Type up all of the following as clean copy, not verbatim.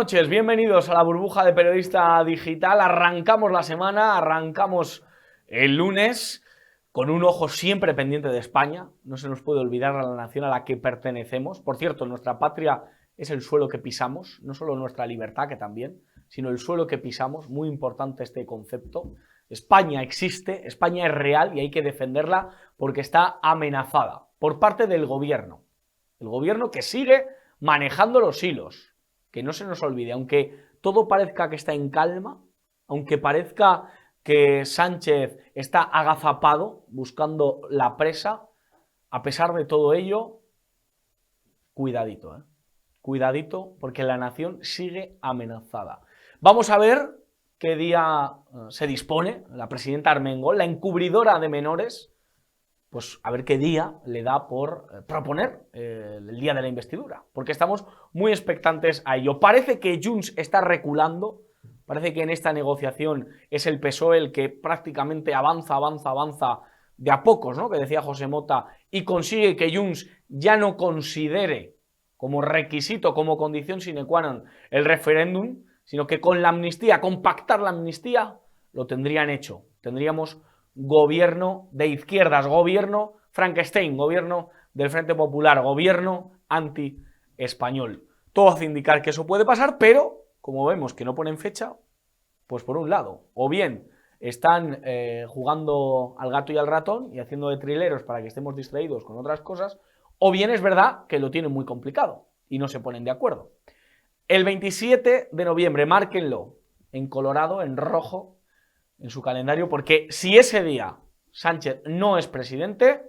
noches, bienvenidos a la burbuja de Periodista Digital. Arrancamos la semana, arrancamos el lunes con un ojo siempre pendiente de España. No se nos puede olvidar a la nación a la que pertenecemos. Por cierto, nuestra patria es el suelo que pisamos, no solo nuestra libertad, que también, sino el suelo que pisamos. Muy importante este concepto. España existe, España es real y hay que defenderla porque está amenazada por parte del gobierno. El gobierno que sigue manejando los hilos. Que no se nos olvide, aunque todo parezca que está en calma, aunque parezca que Sánchez está agazapado buscando la presa, a pesar de todo ello, cuidadito, ¿eh? Cuidadito, porque la nación sigue amenazada. Vamos a ver qué día se dispone la presidenta Armengol, la encubridora de menores, pues a ver qué día le da por proponer el día de la investidura, porque estamos muy expectantes a ello. Parece que Junts está reculando, parece que en esta negociación es el PSOE el que prácticamente avanza de a pocos, ¿no? Que decía José Mota, y consigue que Junts ya no considere como requisito, como condición sine qua non el referéndum, sino que con la amnistía, con pactar la amnistía, lo tendrían hecho. Tendríamos gobierno de izquierdas, gobierno Frankenstein, gobierno del Frente Popular, gobierno anti-español. Todo hace indicar que eso puede pasar, pero como vemos que no ponen fecha, pues por un lado, o bien están jugando al gato y al ratón y haciendo de trileros para que estemos distraídos con otras cosas, o bien es verdad que lo tienen muy complicado y no se ponen de acuerdo. El 27 de noviembre, márquenlo en colorado, en rojo, en su calendario, porque si ese día Sánchez no es presidente,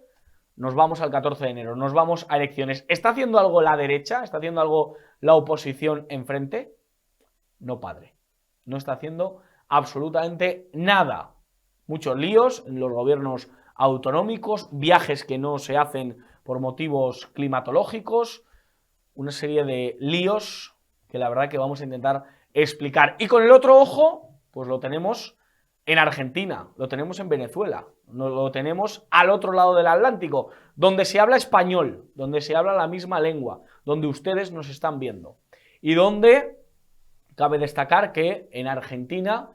nos vamos al 14 de enero, nos vamos a elecciones. ¿Está haciendo algo la derecha? ¿Está haciendo algo la oposición enfrente? No, padre. No está haciendo absolutamente nada. Muchos líos en los gobiernos autonómicos, viajes que no se hacen por motivos climatológicos, una serie de líos que la verdad que vamos a intentar explicar. Y con el otro ojo, pues lo tenemos en Argentina, lo tenemos en Venezuela, lo tenemos al otro lado del Atlántico, donde se habla español, donde se habla la misma lengua, donde ustedes nos están viendo. Y donde cabe destacar que en Argentina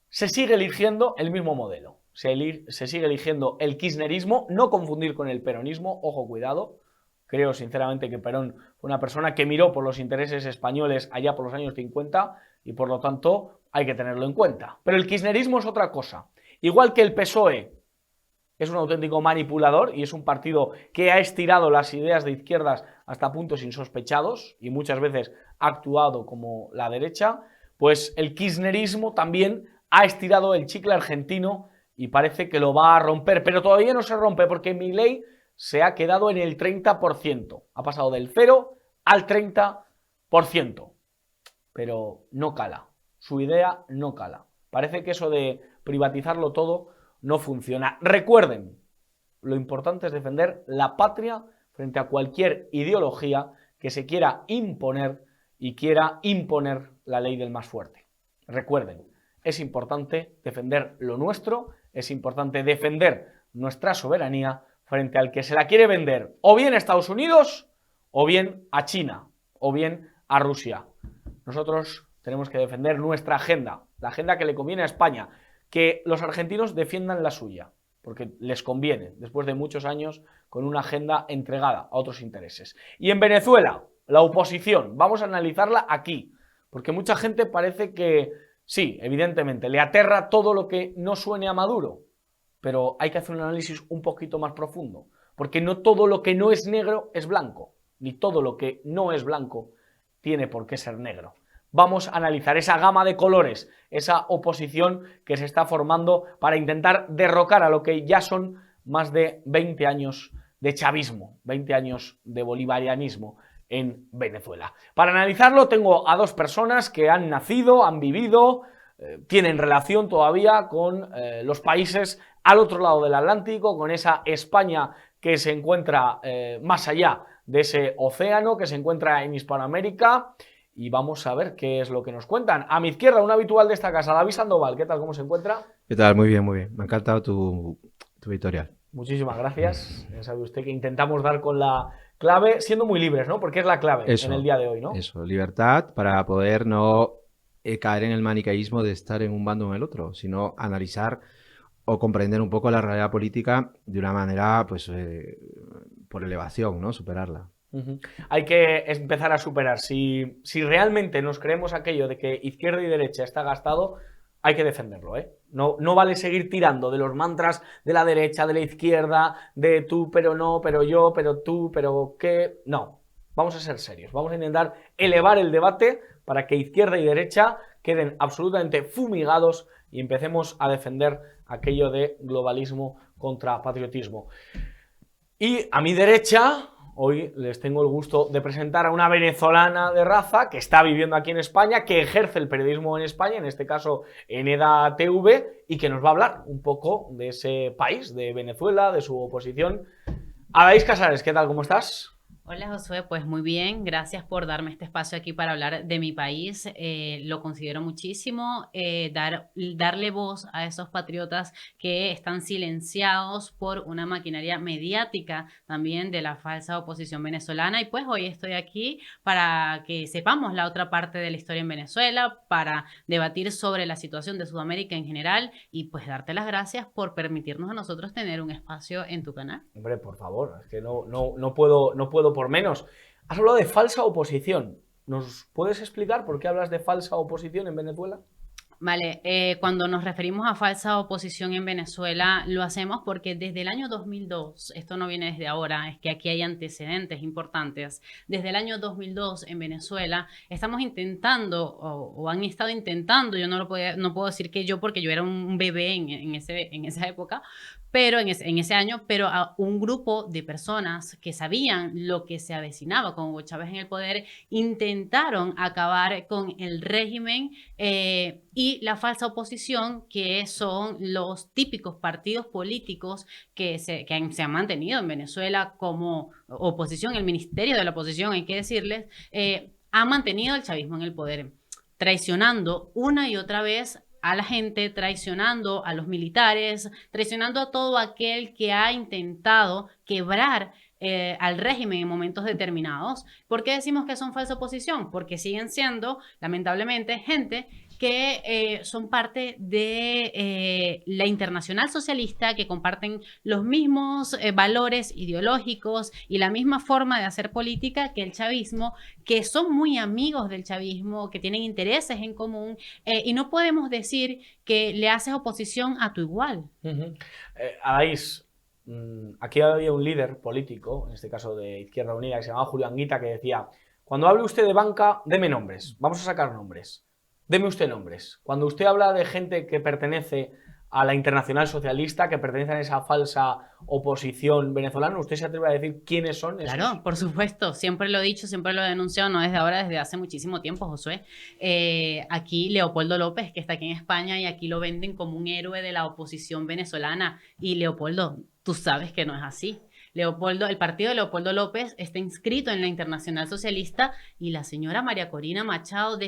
se sigue eligiendo el mismo modelo. Se sigue eligiendo el kirchnerismo, no confundir con el peronismo, ojo, cuidado. Creo sinceramente que Perón fue una persona que miró por los intereses españoles allá por los años 50 y por lo tanto hay que tenerlo en cuenta. Pero el kirchnerismo es otra cosa. Igual que el PSOE es un auténtico manipulador y es un partido que ha estirado las ideas de izquierdas hasta puntos insospechados y muchas veces ha actuado como la derecha, pues el kirchnerismo también ha estirado el chicle argentino y parece que lo va a romper, pero todavía no se rompe porque Milei se ha quedado en el 30%, ha pasado del 0 al 30%, pero no cala. Su idea no cala. Parece que eso de privatizarlo todo no funciona. Recuerden, lo importante es defender la patria frente a cualquier ideología que se quiera imponer y quiera imponer la ley del más fuerte. Recuerden, es importante defender lo nuestro, es importante defender nuestra soberanía frente al que se la quiere vender o bien a Estados Unidos, o bien a China, o bien a Rusia. Nosotros tenemos que defender nuestra agenda, la agenda que le conviene a España, que los argentinos defiendan la suya, porque les conviene, después de muchos años con una agenda entregada a otros intereses. Y en Venezuela, la oposición, vamos a analizarla aquí, porque mucha gente parece que, sí, evidentemente, le aterra todo lo que no suene a Maduro, pero hay que hacer un análisis un poquito más profundo, porque no todo lo que no es negro es blanco, ni todo lo que no es blanco tiene por qué ser negro. Vamos a analizar esa gama de colores, esa oposición que se está formando para intentar derrocar a lo que ya son más de 20 años de chavismo, 20 años de bolivarianismo en Venezuela. Para analizarlo tengo a dos personas que han nacido, han vivido, tienen relación todavía con los países al otro lado del Atlántico, con esa España que se encuentra más allá de ese océano, que se encuentra en Hispanoamérica, y vamos a ver qué es lo que nos cuentan. A mi izquierda, un habitual de esta casa, David Sandoval. ¿Qué tal? ¿Cómo se encuentra? ¿Qué tal? Muy bien, muy bien. Me ha encantado tu editorial. Muchísimas gracias. Ya sabe usted que intentamos dar con la Clave, siendo muy libres, ¿no? Porque es la clave en el día de hoy, ¿no? Eso, libertad para poder no caer en el maniqueísmo de estar en un bando o en el otro, sino analizar o comprender un poco la realidad política de una manera, pues, por elevación, ¿no? Superarla. Hay que empezar a superar. Si realmente nos creemos aquello de que izquierda y derecha está gastado, hay que defenderlo, ¿eh? No vale seguir tirando de los mantras de la derecha, de la izquierda, de tú, pero no, pero yo, pero tú, pero qué. No, vamos a ser serios. Vamos a intentar elevar el debate para que izquierda y derecha queden absolutamente fumigados y empecemos a defender aquello de globalismo contra patriotismo. Y a mi derecha, hoy les tengo el gusto de presentar a una venezolana de raza que está viviendo aquí en España, que ejerce el periodismo en España, en este caso en EDA TV, y que nos va a hablar un poco de ese país, de Venezuela, de su oposición. Adaís Casares, ¿qué tal? ¿Cómo estás? Hola Josué, pues muy bien, gracias por darme este espacio aquí para hablar de mi país. Lo considero muchísimo, darle voz a esos patriotas que están silenciados por una maquinaria mediática también de la falsa oposición venezolana. Y pues hoy estoy aquí para que sepamos la otra parte de la historia en Venezuela, para debatir sobre la situación de Sudamérica en general y pues darte las gracias por permitirnos a nosotros tener un espacio en tu canal. Hombre, por favor, es que no puedo por menos. Has hablado de falsa oposición. ¿Nos puedes explicar por qué hablas de falsa oposición en Venezuela? Vale, cuando nos referimos a falsa oposición en Venezuela, lo hacemos porque desde el año 2002, esto no viene desde ahora, es que aquí hay antecedentes importantes. Desde el año 2002 en Venezuela estamos intentando, o han estado intentando, yo no puedo decir que yo porque yo era un bebé en esa época, pero en ese año, pero a un grupo de personas que sabían lo que se avecinaba con Hugo Chávez en el poder, intentaron acabar con el régimen y la falsa oposición, que son los típicos partidos políticos que se han mantenido en Venezuela como oposición. El Ministerio de la Oposición, hay que decirles, ha mantenido el chavismo en el poder, traicionando una y otra vez a la gente, traicionando a los militares, traicionando a todo aquel que ha intentado quebrar al régimen en momentos determinados. ¿Por qué decimos que son falsa oposición? Porque siguen siendo, lamentablemente, gente que son parte de la Internacional Socialista, que comparten los mismos valores ideológicos y la misma forma de hacer política que el chavismo, que son muy amigos del chavismo, que tienen intereses en común, y no podemos decir que le haces oposición a tu igual. Adaís, aquí había un líder político, en este caso de Izquierda Unida, que se llamaba Julio Anguita, que decía: cuando hable usted de banca, deme nombres, vamos a sacar nombres. Deme usted nombres. Cuando usted habla de gente que pertenece a la Internacional Socialista, que pertenece a esa falsa oposición venezolana, ¿usted se atreve a decir quiénes son esos? Claro, por supuesto, siempre lo he dicho, siempre lo he denunciado, no desde ahora, desde hace muchísimo tiempo, Josué. Aquí Leopoldo López, que está aquí en España, y aquí lo venden como un héroe de la oposición venezolana. Y Leopoldo, tú sabes que no es así. El partido de Leopoldo López está inscrito en la Internacional Socialista y la señora María Corina Machado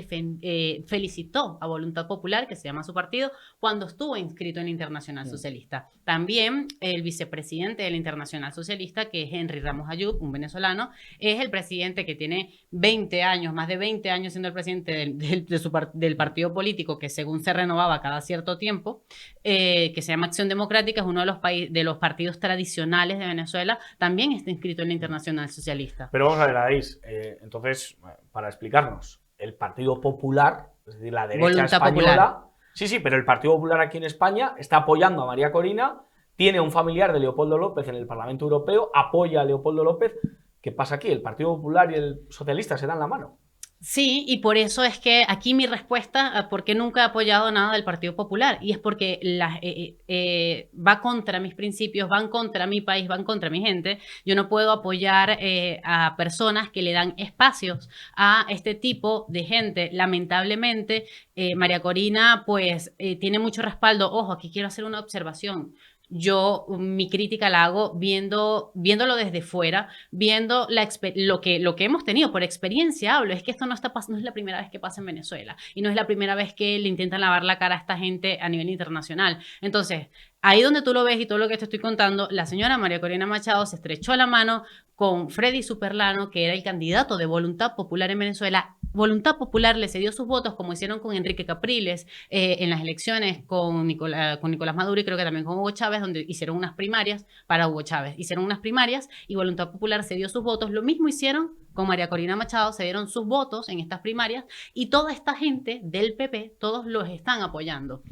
felicitó a Voluntad Popular, que se llama su partido, cuando estuvo inscrito en la Internacional Socialista. También el vicepresidente de la Internacional Socialista, que es Henry Ramos Ayub, un venezolano, es el presidente que tiene 20 años, más de 20 años siendo el presidente del partido político, que según se renovaba cada cierto tiempo, que se llama Acción Democrática, es uno de los partidos tradicionales de Venezuela, también está inscrito en la Internacional Socialista. Pero vamos a ver, Adaís, entonces, para explicarnos, el Partido Popular, es decir, la derecha Voluntad española, Popular. Sí, pero el Partido Popular aquí en España está apoyando a María Corina, tiene un familiar de Leopoldo López en el Parlamento Europeo, apoya a Leopoldo López. ¿Qué pasa aquí? ¿El Partido Popular y el socialista se dan la mano? Sí, y por eso es que aquí mi respuesta a por qué nunca he apoyado nada del Partido Popular, y es porque va contra mis principios, van contra mi país, van contra mi gente. Yo no puedo apoyar a personas que le dan espacios a este tipo de gente. Lamentablemente, María Corina pues tiene mucho respaldo. Ojo, aquí quiero hacer una observación. Yo mi crítica la hago viéndolo desde fuera, viendo lo que hemos tenido, por experiencia hablo, es que esto no es la primera vez que pasa en Venezuela y no es la primera vez que le intentan lavar la cara a esta gente a nivel internacional. Entonces, ahí donde tú lo ves y todo lo que te estoy contando, la señora María Corina Machado se estrechó la mano con Freddy Superlano, que era el candidato de Voluntad Popular en Venezuela. Voluntad Popular le cedió sus votos, como hicieron con Enrique Capriles en las elecciones con Nicolás Maduro y creo que también con Hugo Chávez, donde hicieron unas primarias para Hugo Chávez. Hicieron unas primarias y Voluntad Popular cedió sus votos. Lo mismo hicieron con María Corina Machado, se dieron sus votos en estas primarias y toda esta gente del PP, todos los están apoyando.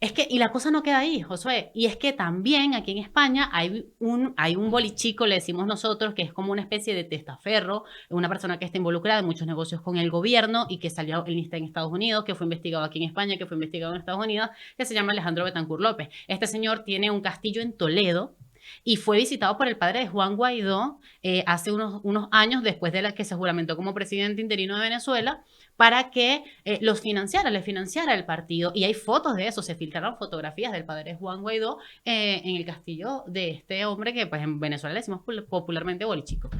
Es que, y la cosa no queda ahí, Josué, y es que también aquí en España hay un bolichico, le decimos nosotros, que es como una especie de testaferro, una persona que está involucrada en muchos negocios con el gobierno y que salió en lista en Estados Unidos, que fue investigado aquí en España, que fue investigado en Estados Unidos, que se llama Alejandro Betancourt López. Este señor tiene un castillo en Toledo, y fue visitado por el padre de Juan Guaidó hace unos años después de la que se juramentó como presidente interino de Venezuela para que les financiara el partido. Y hay fotos de eso, se filtraron fotografías del padre de Juan Guaidó en el castillo de este hombre que pues en Venezuela le decimos popularmente bolichico.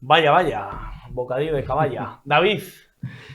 Vaya, bocadillo de caballa. David,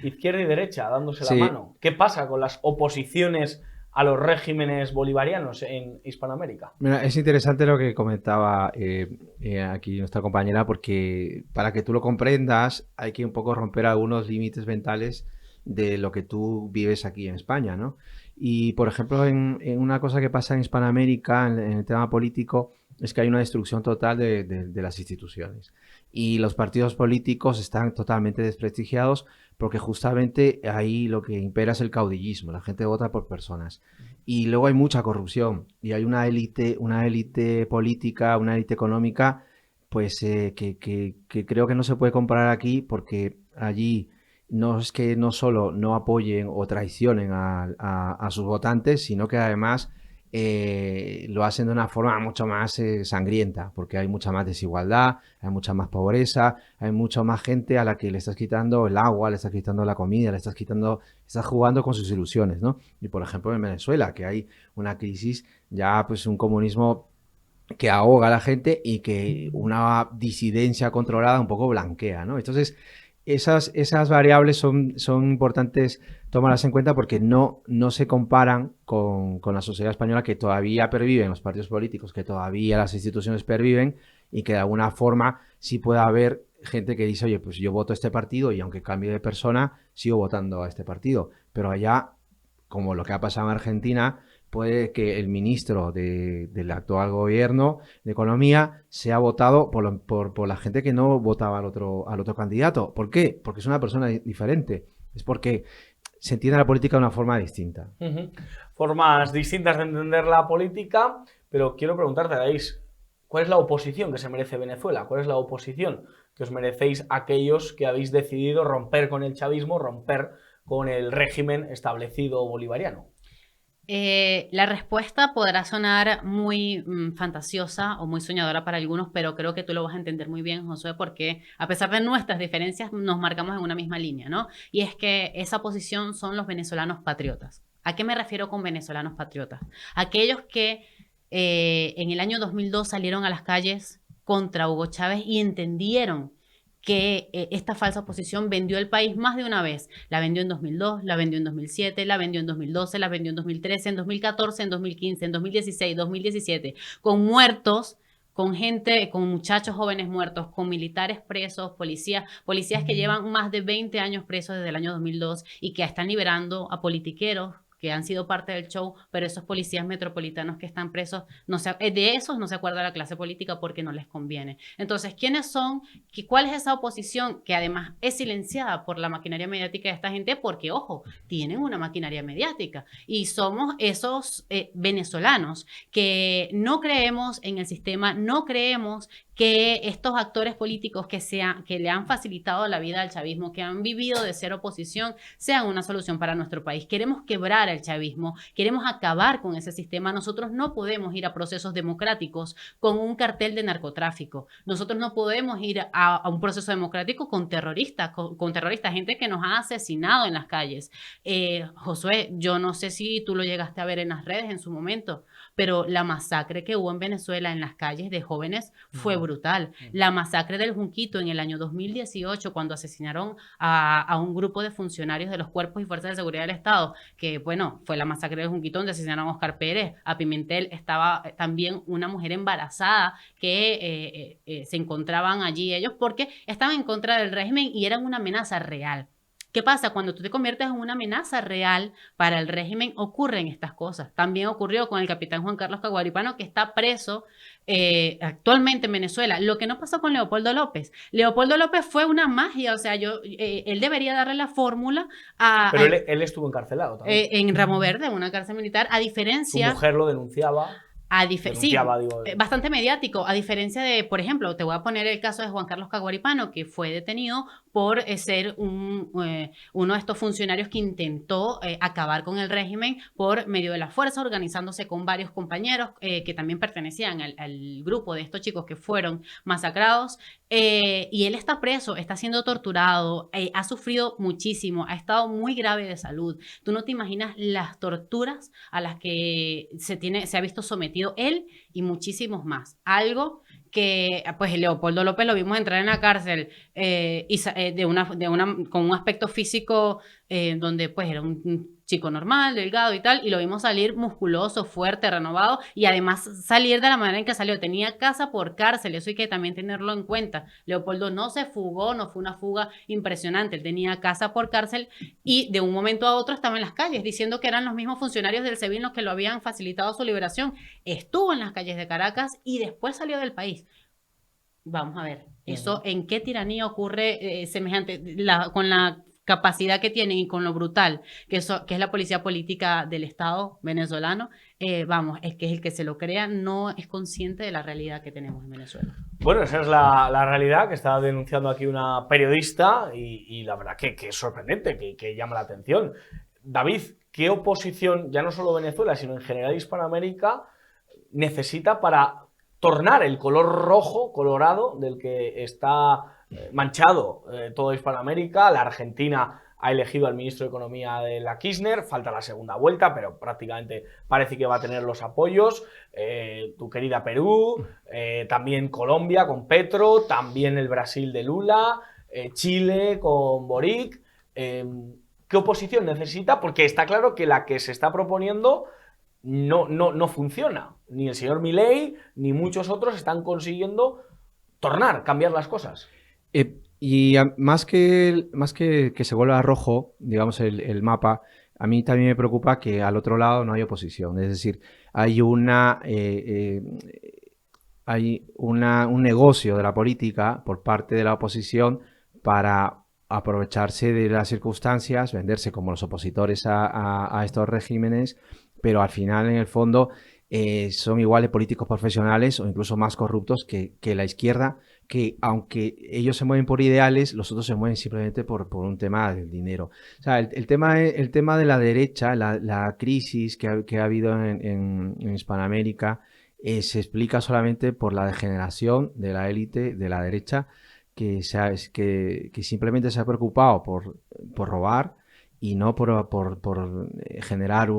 izquierda y derecha, dándose la mano. ¿Qué pasa con las oposiciones a los regímenes bolivarianos en Hispanoamérica? Mira, es interesante lo que comentaba aquí nuestra compañera, porque para que tú lo comprendas hay que un poco romper algunos límites mentales de lo que tú vives aquí en España, ¿no? Y, por ejemplo, en una cosa que pasa en Hispanoamérica, en el tema político, es que hay una destrucción total de las instituciones. Y los partidos políticos están totalmente desprestigiados porque justamente ahí lo que impera es el caudillismo. La gente vota por personas. Y luego hay mucha corrupción y hay una élite política, una élite económica, pues que creo que no se puede comparar aquí porque allí no es que no solo no apoyen o traicionen a sus votantes, sino que además lo hacen de una forma mucho más sangrienta, porque hay mucha más desigualdad, hay mucha más pobreza, hay mucha más gente a la que le estás quitando el agua, le estás quitando la comida, estás jugando con sus ilusiones, ¿no? Y por ejemplo en Venezuela, que hay una crisis, ya pues un comunismo que ahoga a la gente y que una disidencia controlada un poco blanquea, ¿no? Entonces, esas variables son importantes tomarlas en cuenta porque no se comparan con la sociedad española, que todavía perviven los partidos políticos, que todavía las instituciones perviven y que de alguna forma sí puede haber gente que dice, oye, pues yo voto a este partido y aunque cambie de persona, sigo votando a este partido. Pero allá, como lo que ha pasado en Argentina, puede que el ministro del actual gobierno de Economía sea votado por la gente que no votaba al otro candidato. ¿Por qué? Porque es una persona diferente. Es porque se entiende la política de una forma distinta. Formas distintas de entender la política, pero quiero preguntarte, Daís, ¿cuál es la oposición que se merece Venezuela? ¿Cuál es la oposición que os merecéis aquellos que habéis decidido romper con el chavismo, romper con el régimen establecido bolivariano? La respuesta podrá sonar muy fantasiosa o muy soñadora para algunos, pero creo que tú lo vas a entender muy bien, Josué, porque a pesar de nuestras diferencias nos marcamos en una misma línea, ¿no? Y es que esa posición son los venezolanos patriotas. ¿A qué me refiero con venezolanos patriotas? Aquellos que en el año 2002 salieron a las calles contra Hugo Chávez y entendieron que esta falsa posición vendió el país más de una vez. La vendió en 2002, la vendió en 2007, la vendió en 2012, la vendió en 2013, en 2014, en 2015, en 2016, 2017, con muertos, con gente, con muchachos jóvenes muertos, con militares presos, policías que llevan más de 20 años presos desde el año 2002 y que están liberando a politiqueros que han sido parte del show, pero esos policías metropolitanos que están presos, de esos no se acuerda la clase política porque no les conviene. Entonces, ¿quiénes son? ¿Cuál es esa oposición que además es silenciada por la maquinaria mediática de esta gente? Porque, ojo, tienen una maquinaria mediática y somos esos venezolanos que no creemos en el sistema, no creemos que estos actores políticos que le han facilitado la vida al chavismo, que han vivido de ser oposición, sean una solución para nuestro país. Queremos quebrar el chavismo, queremos acabar con ese sistema. Nosotros no podemos ir a procesos democráticos con un cartel de narcotráfico. Nosotros no podemos ir a un proceso democrático con terroristas, gente que nos ha asesinado en las calles. Josué, yo no sé si tú lo llegaste a ver en las redes en su momento, pero la masacre que hubo en Venezuela en las calles de jóvenes fue brutal. La masacre del Junquito en el año 2018, cuando asesinaron a un grupo de funcionarios de los cuerpos y fuerzas de seguridad del Estado, que bueno, fue la masacre del Junquito donde asesinaron a Oscar Pérez, a Pimentel, estaba también una mujer embarazada que se encontraban allí ellos porque estaban en contra del régimen y eran una amenaza real. ¿Qué pasa? Cuando tú te conviertes en una amenaza real para el régimen, ocurren estas cosas. También ocurrió con el capitán Juan Carlos Caguaripano, que está preso actualmente en Venezuela. Lo que no pasó con Leopoldo López. Leopoldo López fue una magia, o sea, él debería darle la fórmula a... Pero él estuvo encarcelado también. En Ramo Verde, en una cárcel militar, a diferencia... Su mujer lo denunciaba. Sí, bastante mediático, a diferencia de, por ejemplo, te voy a poner el caso de Juan Carlos Caguaripano, que fue detenido por ser uno de estos funcionarios que intentó acabar con el régimen por medio de la fuerza, organizándose con varios compañeros que también pertenecían al grupo de estos chicos que fueron masacrados, y él está preso, está siendo torturado, ha sufrido muchísimo, ha estado muy grave de salud. Tú no te imaginas las torturas a las que se ha visto sometido él y muchísimos más. Algo que, pues, Leopoldo López lo vimos entrar en la cárcel con un aspecto físico donde, pues, era un chico normal, delgado y tal, y lo vimos salir musculoso, fuerte, renovado, y además salir de la manera en que salió. Tenía casa por cárcel, eso hay que también tenerlo en cuenta. Leopoldo no se fugó, no fue una fuga impresionante, él tenía casa por cárcel y de un momento a otro estaba en las calles diciendo que eran los mismos funcionarios del SEBIN los que lo habían facilitado su liberación. Estuvo en las calles de Caracas y después salió del país. Vamos a ver, eso en qué tiranía ocurre semejante, con la capacidad que tienen y con lo brutal que es la policía política del Estado venezolano. Vamos, es que el que se lo crea no es consciente de la realidad que tenemos en Venezuela. Bueno, esa es la realidad que está denunciando aquí una periodista y la verdad que es sorprendente, que llama la atención. David, ¿qué oposición, ya no solo Venezuela, sino en general Hispanoamérica, necesita para tornar el color rojo, colorado, del que está manchado toda Hispanoamérica? La Argentina ha elegido al ministro de Economía de la Kirchner, falta la segunda vuelta, pero prácticamente parece que va a tener los apoyos. Tu querida Perú, también Colombia con Petro, también el Brasil de Lula, Chile con Boric. ¿Qué oposición necesita? Porque está claro que la que se está proponiendo no funciona. Ni el señor Milei ni muchos otros están consiguiendo cambiar las cosas. Más que se vuelva rojo, digamos, el mapa, a mí también me preocupa que al otro lado no hay oposición. Es decir, hay un negocio de la política por parte de la oposición para aprovecharse de las circunstancias, venderse como los opositores a estos regímenes, pero al final, en el fondo, son iguales políticos profesionales o incluso más corruptos que la izquierda, que aunque ellos se mueven por ideales, los otros se mueven simplemente por un tema del dinero. O sea, el tema de la derecha, la crisis que ha habido en Hispanoamérica, se explica solamente por la degeneración de la élite de la derecha, que simplemente se ha preocupado por robar y no por generar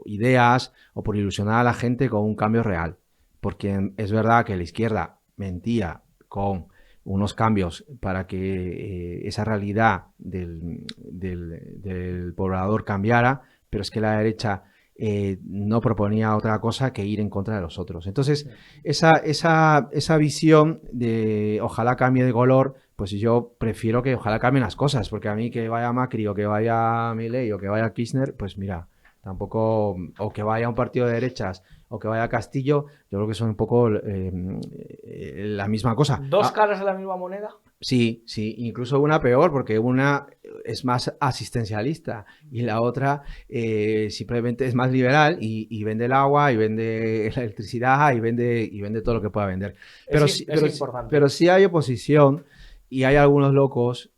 ideas o por ilusionar a la gente con un cambio real. Porque es verdad que la izquierda mentía con unos cambios para que esa realidad del poblador cambiara, pero es que la derecha no proponía otra cosa que ir en contra de los otros. Entonces, esa visión de ojalá cambie de color, pues yo prefiero que ojalá cambien las cosas, porque a mí que vaya Macri o que vaya Milei o que vaya Kirchner, pues mira, tampoco, o que vaya un partido de derechas o que vaya Castillo, yo creo que son un poco la misma cosa. ¿Dos caras de la misma moneda? Sí, incluso una peor, porque una es más asistencialista y la otra simplemente es más liberal y vende el agua y vende la electricidad y vende todo lo que pueda vender. Pero sí hay oposición y hay algunos locos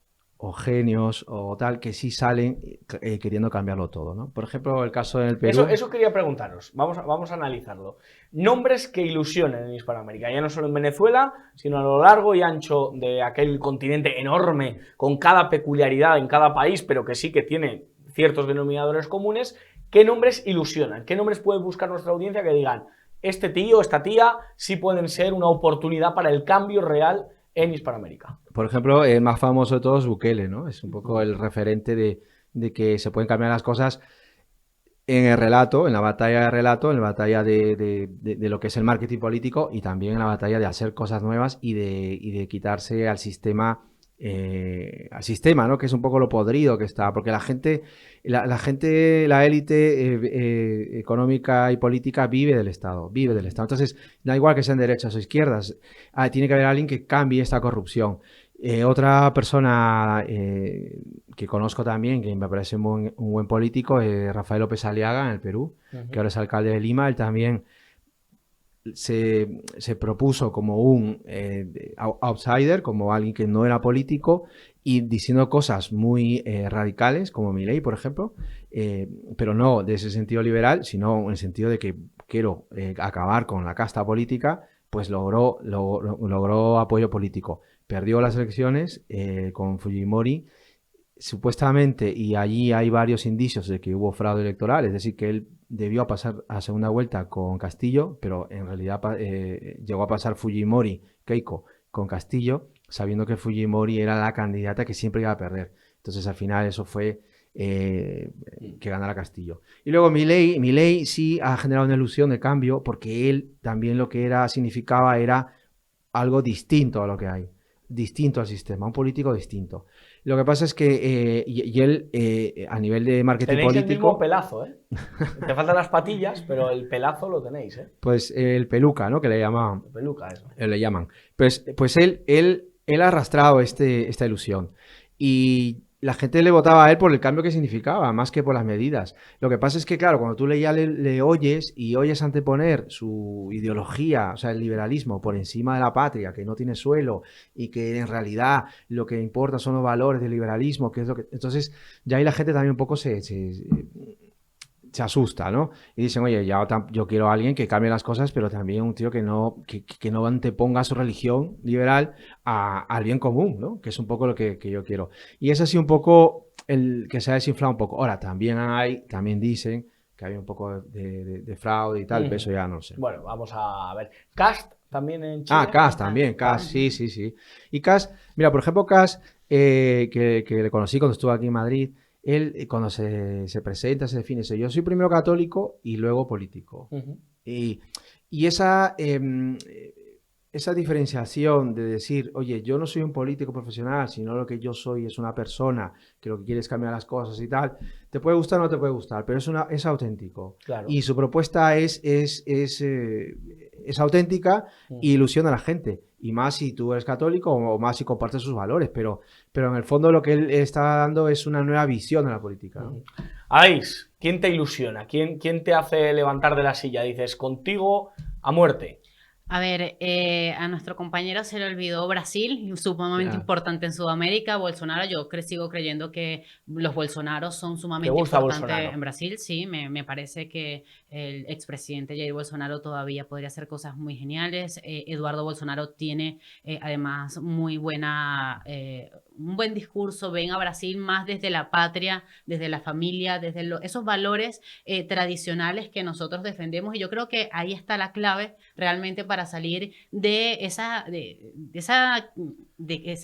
o genios o tal que sí salen queriendo cambiarlo todo, ¿no? Por ejemplo, el caso del Perú. Eso quería preguntaros. Vamos a analizarlo. Nombres que ilusionen en Hispanoamérica, ya no solo en Venezuela, sino a lo largo y ancho de aquel continente enorme, con cada peculiaridad en cada país, pero que sí que tiene ciertos denominadores comunes. ¿Qué nombres ilusionan? ¿Qué nombres puede buscar nuestra audiencia que digan, este tío, esta tía, sí pueden ser una oportunidad para el cambio real en Hispanoamérica. Por ejemplo, el más famoso de todos, Bukele, ¿no? Es un poco el referente de que se pueden cambiar las cosas en el relato, en la batalla de relato, en la batalla de lo que es el marketing político y también en la batalla de hacer cosas nuevas y de quitarse al sistema, ¿no? Que es un poco lo podrido que está, porque la gente, la élite económica y política vive del Estado, vive del Estado. Entonces, da igual que sean derechas o izquierdas, tiene que haber alguien que cambie esta corrupción. Otra persona que conozco también, que me parece un buen político, es Rafael López Aliaga en el Perú, que ahora es alcalde de Lima. Él también se propuso como un outsider, como alguien que no era político y diciendo cosas muy radicales, como Milei, por ejemplo, pero no de ese sentido liberal, sino en el sentido de que quiero acabar con la casta política, pues logró apoyo político. Perdió las elecciones con Fujimori, supuestamente, y allí hay varios indicios de que hubo fraude electoral, es decir, que él debió pasar a segunda vuelta con Castillo, pero en realidad llegó a pasar Fujimori, Keiko, con Castillo, sabiendo que Fujimori era la candidata que siempre iba a perder. Entonces, al final, eso fue que ganara Castillo. Y luego Milei sí ha generado una ilusión de cambio, porque él también lo que significaba era algo distinto a lo que hay, distinto al sistema, un político distinto. Lo que pasa es que y él, a nivel de marketing tenéis político... el mismo pelazo, ¿eh? Te faltan las patillas, pero el pelazo lo tenéis, ¿eh? Pues el peluca, ¿no? Que le llamaban. El peluca, eso. Le llaman. Pues él ha arrastrado esta ilusión. Y la gente le votaba a él por el cambio que significaba, más que por las medidas. Lo que pasa es que, claro, cuando tú le oyes y oyes anteponer su ideología, o sea, el liberalismo, por encima de la patria, que no tiene suelo y que en realidad lo que importa son los valores del liberalismo, que es lo que... Entonces, ya ahí la gente también un poco se asusta, ¿no? Y dicen, oye, yo quiero a alguien que cambie las cosas, pero también un tío que no anteponga su religión liberal al bien común, ¿no? Que es un poco lo que yo quiero. Y es así un poco el que se ha desinflado un poco. Ahora, también dicen que hay un poco de fraude y tal, pero eso ya no lo sé. Bueno, vamos a ver. Cast también en Chile. Cast también, Cast, sí. Y Cast, mira, por ejemplo, Cast, que le conocí cuando estuve aquí en Madrid. Él, cuando se presenta, se define, yo soy primero católico y luego político. Y esa diferenciación de decir, oye, yo no soy un político profesional, sino lo que yo soy es una persona que lo que quiere es cambiar las cosas y tal, te puede gustar o no te puede gustar, pero es auténtico. Claro. Y su propuesta es auténtica e ilusiona a la gente. Y más si tú eres católico o más si compartes sus valores, pero en el fondo lo que él está dando es una nueva visión de la política, ¿no? Ais, ¿quién te ilusiona? ¿Quién te hace levantar de la silla? Dices, contigo a muerte. A ver, a nuestro compañero se le olvidó Brasil, sumamente importante en Sudamérica. Bolsonaro, yo sigo creyendo que los Bolsonaros son sumamente importantes en Brasil. Sí, me parece que el expresidente Jair Bolsonaro todavía podría hacer cosas muy geniales. Eduardo Bolsonaro tiene además muy buena... un buen discurso, ven a Brasil más desde la patria, desde la familia, desde esos valores tradicionales que nosotros defendemos, y yo creo que ahí está la clave realmente para salir de ese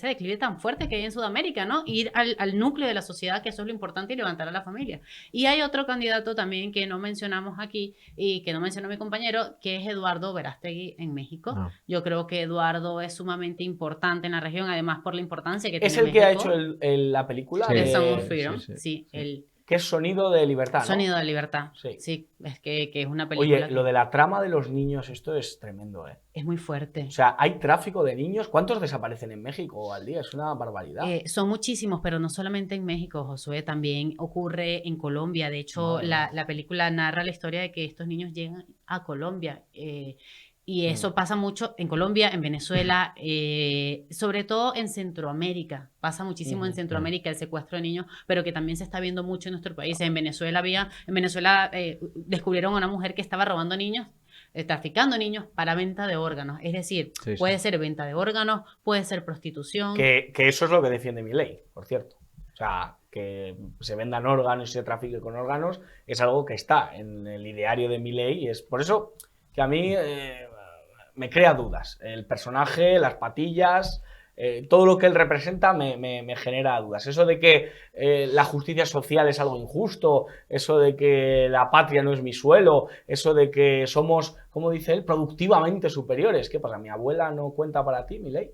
declive tan fuerte que hay en Sudamérica, ¿no? Ir al núcleo de la sociedad, que eso es lo importante, y levantar a la familia. Y hay otro candidato también que no mencionamos aquí y que no mencionó mi compañero, que es Eduardo Verástegui en México. No. Yo creo que Eduardo es sumamente importante en la región, además por la importancia que tiene México. Que ha hecho la película de Sound of Freedom, sí. Que es Sonido de Libertad, ¿no? Sonido de Libertad, sí, es que es una película. Oye, lo de la trama de los niños, esto es tremendo, ¿eh? Es muy fuerte. O sea, hay tráfico de niños. ¿Cuántos desaparecen en México al día? Es una barbaridad. Son muchísimos, pero no solamente en México, Josué, también ocurre en Colombia. De hecho, la película narra la historia de que estos niños llegan a Colombia. Y eso pasa mucho en Colombia, en Venezuela, sobre todo en Centroamérica. Pasa muchísimo en Centroamérica el secuestro de niños, pero que también se está viendo mucho en nuestro país. En Venezuela descubrieron a una mujer que estaba robando niños, traficando niños para venta de órganos. Es decir, puede ser venta de órganos, puede ser prostitución. Que eso es lo que defiende Milei, por cierto. O sea, que se vendan órganos y se trafique con órganos es algo que está en el ideario de Milei, y es por eso... que a mí me crea dudas. El personaje, las patillas, todo lo que él representa me genera dudas. Eso de que la justicia social es algo injusto, eso de que la patria no es mi suelo, eso de que somos, como dice él, productivamente superiores. ¿Qué pasa? ¿Mi abuela no cuenta para ti, Milei?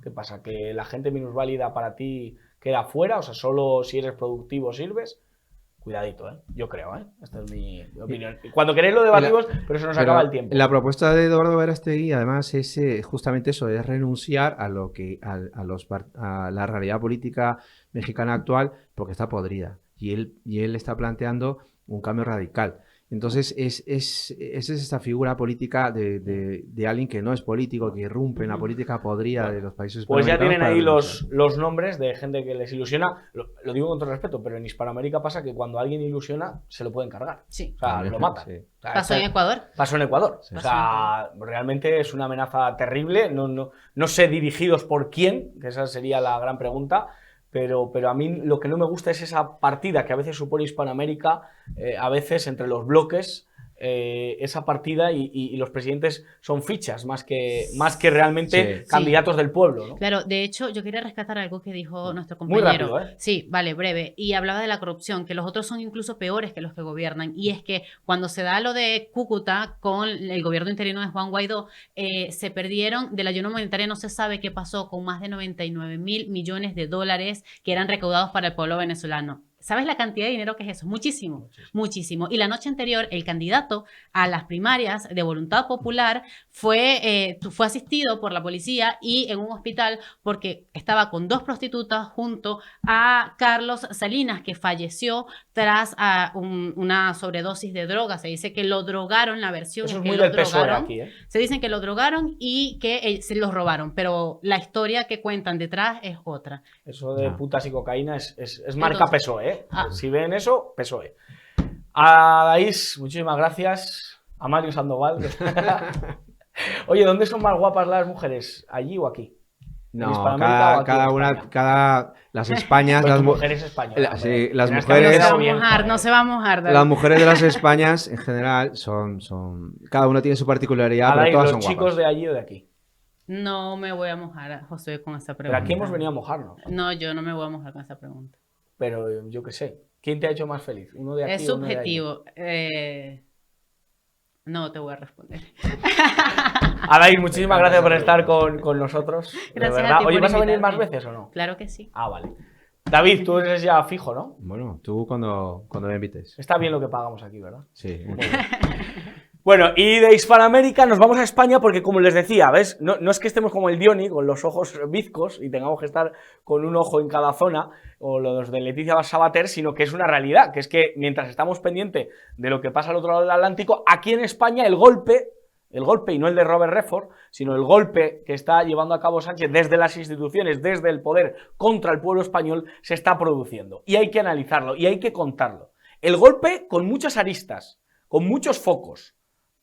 ¿Qué pasa? ¿Que la gente minusválida para ti queda fuera? O sea, solo si eres productivo sirves. Cuidadito, yo creo, esta es mi opinión. Cuando queréis lo debatimos, pero se nos acaba el tiempo. La propuesta de Eduardo Verástegui, además, es justamente eso, es renunciar a la realidad política mexicana actual, porque está podrida. Y él está planteando un cambio radical. Entonces, es esta figura política de alguien que no es político, que irrumpe en la política podrida de los países Pues ya tienen ahí los los nombres de gente que les ilusiona. Lo digo con todo respeto, pero en Hispanoamérica pasa que cuando alguien ilusiona, se lo pueden cargar. Sí. O sea, lo matan. Sí. O sea, ¿Pasó en Ecuador? Pasó en Ecuador. Sí. O sea, realmente es una amenaza terrible. No sé dirigidos por quién, que esa sería la gran pregunta. Pero a mí lo que no me gusta es esa partida que a veces supone Hispanoamérica, a veces entre los bloques, esa partida y los presidentes son fichas más que realmente candidatos del pueblo, ¿no? Claro, de hecho, yo quería rescatar algo que dijo nuestro Muy compañero. rápido, Sí, vale, breve. Y hablaba de la corrupción, que los otros son incluso peores que los que gobiernan. Y es que cuando se da lo de Cúcuta con el gobierno interino de Juan Guaidó, se perdieron del ayuno humanitario, no se sabe qué pasó con más de 99.000 millones de dólares que eran recaudados para el pueblo venezolano. ¿Sabes la cantidad de dinero que es eso? Muchísimo, muchísimo. Y la noche anterior, el candidato a las primarias de Voluntad Popular fue asistido por la policía y en un hospital porque estaba con 2 prostitutas junto a Carlos Salinas, que falleció tras una sobredosis de droga. Se dice que lo drogaron, la versión Eso es es que muy lo del PSOE drogaron. aquí, Se dicen que lo drogaron y que se los robaron, pero la historia que cuentan detrás es otra. Eso de No. putas y cocaína es marca Entonces, PSOE, Si ven eso, PSOE. A Daís, muchísimas gracias. A Mario Sandoval. Oye, ¿dónde son más guapas las mujeres? ¿Allí o aquí? ¿En No, Hispanoamérica o aquí cada en una, España? las Españas, Pues las tu mu- mujer es española. sí, hombre. las Tienes que mujeres- haberlo no se va quedado a bien, mojar, joder. no se va a mojar, David. las mujeres de las Españas en general cada una tiene su particularidad, A pero Daís, todas los son chicos guapas. de allí o de aquí. No me voy a mojar, José, con esa Pero pregunta. aquí hemos venido a mojarnos. No, yo no me voy a mojar con esa pregunta. Pero yo qué sé. ¿Quién te ha hecho más feliz? ¿Uno de aquí Es o uno de allí? subjetivo. No te voy a responder. Adair, muchísimas gracias por estar con nosotros. De Gracias a verdad. ti Oye, por ¿vas a venir más invitarme. veces o no? Claro que sí. Ah, vale. David, tú eres ya fijo, ¿no? Bueno, tú cuando me invites. Está bien lo que pagamos aquí, ¿verdad? Sí. Muy bien. Bueno, y de Hispanoamérica nos vamos a España porque, como les decía, ¿ves? No es que estemos como el Dioni, con los ojos bizcos y tengamos que estar con un ojo en cada zona, o los de Leticia Sabater, sino que es una realidad, que es que mientras estamos pendientes de lo que pasa al otro lado del Atlántico, aquí en España el golpe, y no el de Robert Redford, sino el golpe que está llevando a cabo Sánchez desde las instituciones, desde el poder, contra el pueblo español, se está produciendo. Y hay que analizarlo, y hay que contarlo. El golpe con muchas aristas, con muchos focos,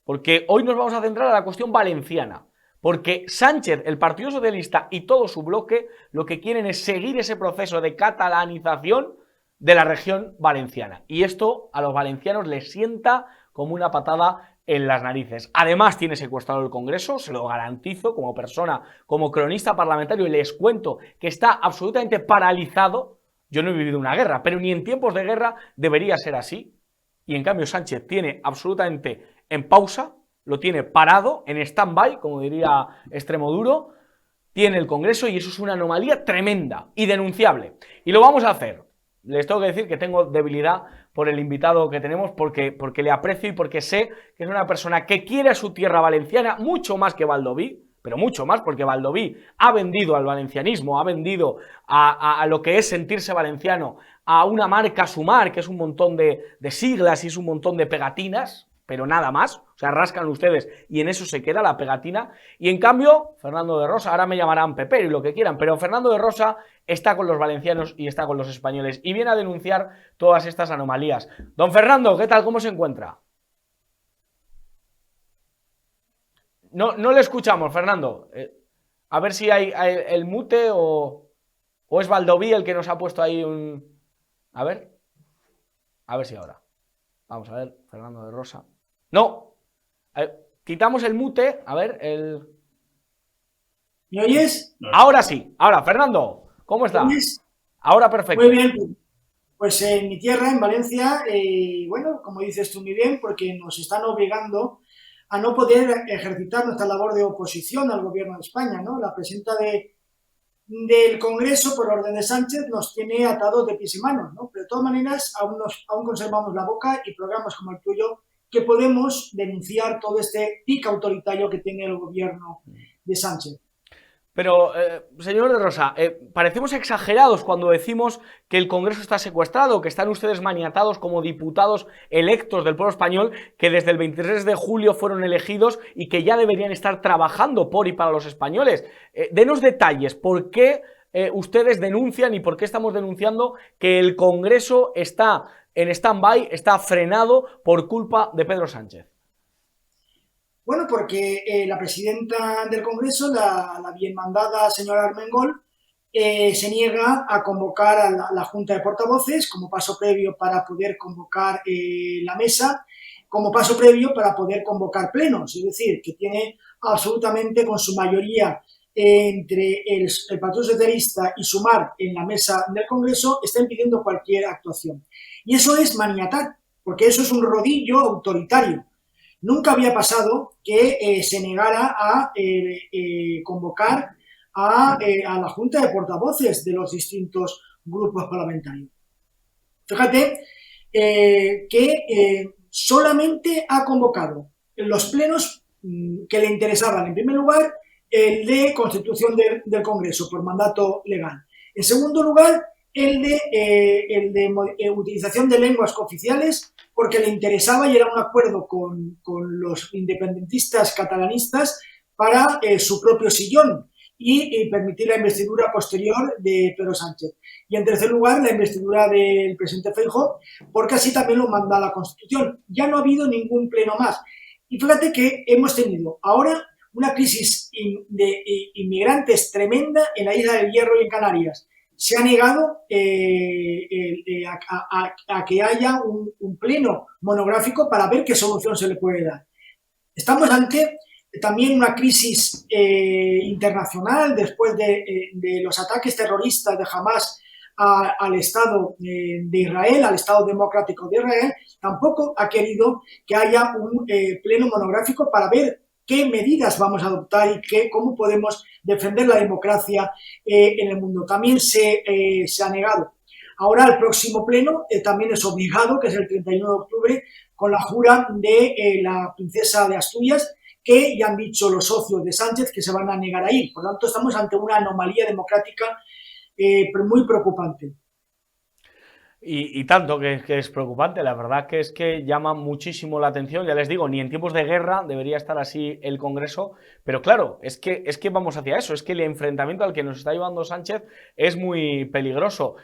porque hoy nos vamos a centrar en la cuestión valenciana, porque Sánchez, el Partido Socialista y todo su bloque lo que quieren es seguir ese proceso de catalanización de la región valenciana. Y esto a los valencianos les sienta como una patada en las narices. Además tiene secuestrado el Congreso, se lo garantizo como persona, como cronista parlamentario, y les cuento que está absolutamente paralizado. Yo no he vivido una guerra, pero ni en tiempos de guerra debería ser así. Y en cambio Sánchez tiene absolutamente en pausa, lo tiene parado, en stand-by, como diría Extremoduro, tiene el Congreso y eso es una anomalía tremenda y denunciable. Y lo vamos a hacer. Les tengo que decir que tengo debilidad por el invitado que tenemos porque le aprecio y porque sé que es una persona que quiere a su tierra valenciana mucho más que Baldoví, pero mucho más, porque Baldoví ha vendido al valencianismo, ha vendido a lo que es sentirse valenciano, a una marca Sumar, que es un montón de siglas y es un montón de pegatinas, pero nada más, o sea, rascan ustedes y en eso se queda la pegatina. Y en cambio, Fernando de Rosa, ahora me llamarán Pepero y lo que quieran, pero Fernando de Rosa está con los valencianos y está con los españoles y viene a denunciar todas estas anomalías. Don Fernando, ¿qué tal? ¿Cómo se encuentra? No le escuchamos, Fernando. A ver si hay el mute o es Baldoví el que nos ha puesto ahí un... A ver si ahora. Vamos a ver, Fernando de Rosa. ¡No! quitamos el mute. A ver, ¿Me oyes? Ahora sí. Ahora, Fernando, ¿cómo está? ¿Me oyes? Ahora perfecto. Muy bien. Pues en mi tierra, en Valencia, bueno, como dices tú muy bien, porque nos están obligando a no poder ejercitar nuestra labor de oposición al gobierno de España, ¿no? La presidenta del Congreso, por orden de Sánchez, nos tiene atados de pies y manos, ¿no? Pero de todas maneras, aún conservamos la boca y programas como el tuyo que podemos denunciar todo este tic autoritario que tiene el gobierno de Sánchez. Pero, señor de Rosa, parecemos exagerados cuando decimos que el Congreso está secuestrado, que están ustedes maniatados como diputados electos del pueblo español, que desde el 23 de julio fueron elegidos y que ya deberían estar trabajando por y para los españoles. Denos detalles, ¿por qué ustedes denuncian y por qué estamos denunciando que el Congreso está en stand-by, está frenado por culpa de Pedro Sánchez? Bueno, porque la presidenta del Congreso, la bien mandada señora Armengol, se niega a convocar a la Junta de Portavoces como paso previo para poder convocar la mesa, como paso previo para poder convocar plenos. Es decir, que tiene absolutamente con su mayoría entre el Partido Socialista y Sumar en la mesa del Congreso, está impidiendo cualquier actuación. Y eso es maniatar, porque eso es un rodillo autoritario. Nunca había pasado que se negara a convocar a la Junta de Portavoces de los distintos grupos parlamentarios. Fíjate que solamente ha convocado los plenos que le interesaban. En primer lugar, el de constitución del Congreso por mandato legal. En segundo lugar, el de utilización de lenguas cooficiales, porque le interesaba y era un acuerdo con los independentistas catalanistas para su propio sillón y permitir la investidura posterior de Pedro Sánchez. Y en tercer lugar, la investidura del presidente Feijóo, porque así también lo manda la Constitución. Ya no ha habido ningún pleno más. Y fíjate que hemos tenido ahora una crisis de inmigrantes tremenda en la isla del Hierro y en Canarias. Se ha negado a que haya un pleno monográfico para ver qué solución se le puede dar. Estamos ante también una crisis internacional después de los ataques terroristas de Hamás al Estado de Israel, al Estado Democrático de Israel. Tampoco ha querido que haya un pleno monográfico para ver qué medidas vamos a adoptar y cómo podemos defender la democracia en el mundo. También se ha negado. Ahora el próximo pleno también es obligado, que es el 31 de octubre, con la jura de la princesa de Asturias, que ya han dicho los socios de Sánchez que se van a negar a ir. Por lo tanto, estamos ante una anomalía democrática muy preocupante. Y tanto que es preocupante, la verdad que es que llama muchísimo la atención. Ya les digo, ni en tiempos de guerra debería estar así el Congreso, pero claro, es que vamos hacia eso, es que el enfrentamiento al que nos está llevando Sánchez es muy peligroso.